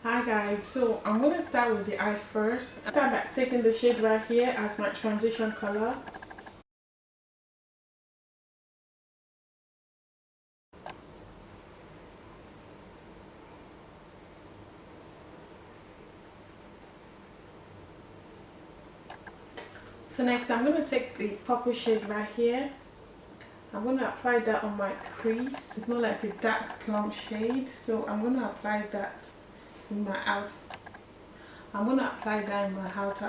Hi guys, so I'm going to start with the eye first. I start by taking the shade right here as my transition color. So next I'm going to take the purple shade right here. I'm going to apply that on my crease. It's more like a dark plum shade, so I'm going to apply that in my outer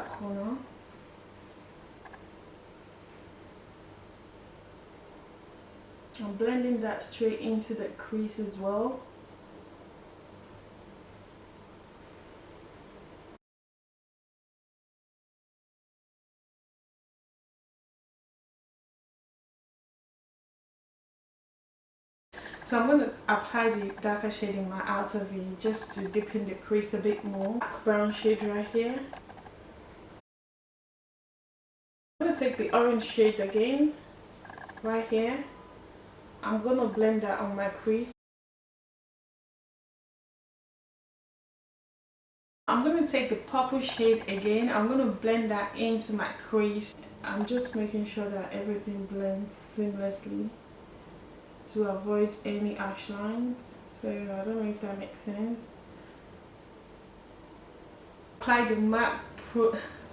corner. I'm blending that straight into the crease as well. So I'm going to apply the darker shade in my outer V just to deepen the crease a bit more. Brown shade right here. I'm going to take the orange shade again, right here. I'm going to blend that on my crease. I'm going to take the purple shade again. I'm going to blend that into my crease. I'm just making sure that everything blends seamlessly to avoid any harsh lines. So I don't know if that makes sense. Apply the matte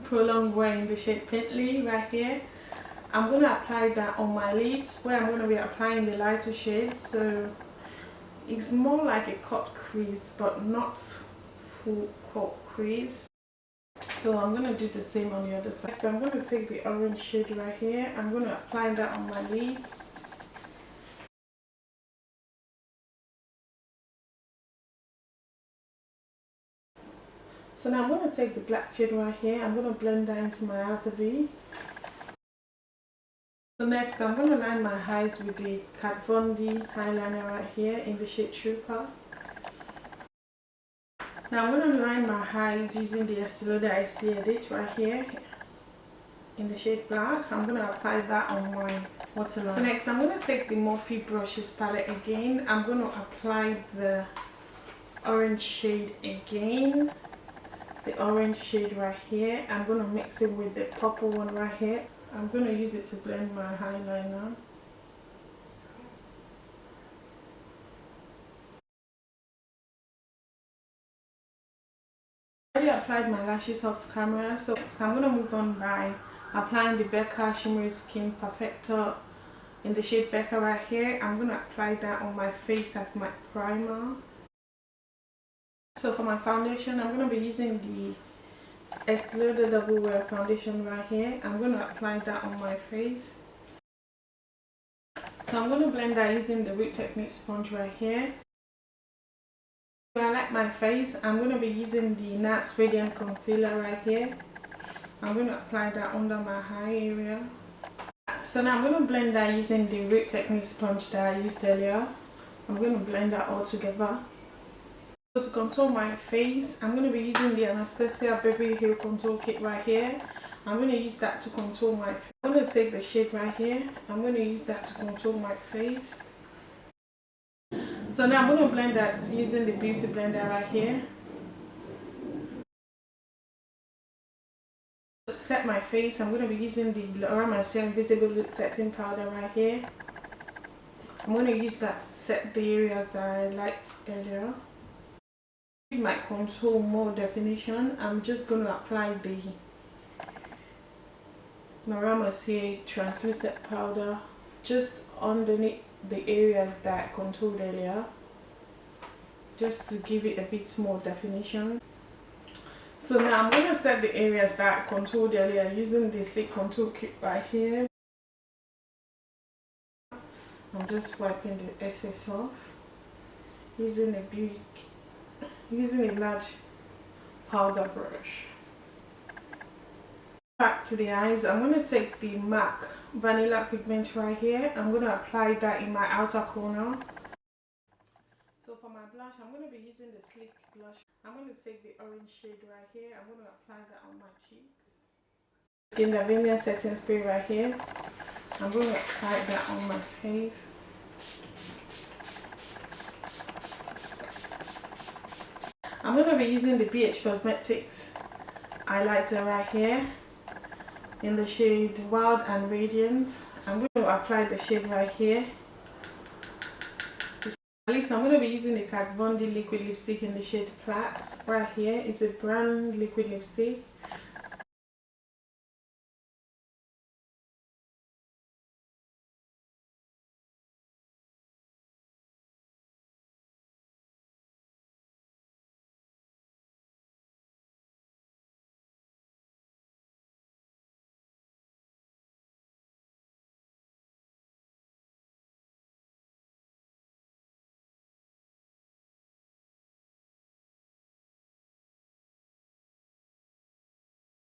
prolonged wear in the shade Pintley right here. I'm going to apply that on my lids where I'm going to be applying the lighter shade, so it's more like a cut crease but not full cut crease. So I'm going to do the same on the other side. So I'm going to take the orange shade right here. I'm going to apply that on my lids. So now I'm going to take the black shade right here. I'm going to blend that into my outer V. So next I'm going to line my eyes with the Kat Von D eyeliner right here in the shade Trooper. Now I'm going to line my eyes using the Estee Lauder Estee edit right here in the shade Black. I'm going to apply that on my waterline. So next I'm going to take the Morphe brushes palette again. I'm going to apply the orange shade again. The orange shade right here. I'm going to mix it with the purple one right here. I'm going to use it to blend my eyeliner. I already applied my lashes off camera, so next I'm going to move on by applying the Becca Shimmery Skin Perfector in the shade Becca right here. I'm going to apply that on my face as my primer. So for my foundation, I'm going to be using the Estee Lauder Double Wear Foundation right here. I'm going to apply that on my face. So I'm going to blend that using the Root Technique sponge right here. To highlight my face, I'm going to be using the Nars Radiant Concealer right here. I'm going to apply that under my eye area. So now I'm going to blend that using the Root Technique sponge that I used earlier. I'm going to blend that all together. So to contour my face, I'm going to be using the Anastasia Beverly Hills Contour Kit right here. I'm going to use that to contour my face. I'm going to take the shade right here. I'm going to use that to contour my face. So now I'm going to blend that using the Beauty Blender right here. To set my face, I'm going to be using the Mercier Invisible Setting Powder right here. I'm going to use that to set the areas that I liked earlier. To give my contour more definition, I'm just going to apply the Mercier Translucent Powder just underneath the areas that I contoured earlier, just to give it a bit more definition. So now I'm going to set the areas that I contoured earlier using the Sleek Contour Kit right here. I'm just wiping the excess off using a large powder brush. Back to the eyes, I'm going to take the MAC Vanilla Pigment right here. I'm going to apply that in my outer corner. So for my blush, I'm going to be using the Sleek blush. I'm going to take the orange shade right here. I'm going to apply that on my cheeks. In the Vanilla setting spray right here, I'm going to apply that on my face. I'm going to be using the BH Cosmetics highlighter right here in the shade Wild and Radiant. I'm going to apply the shade right here. Lips, I'm going to be using the Kat Von D liquid lipstick in the shade Plath right here. It's a brown liquid lipstick.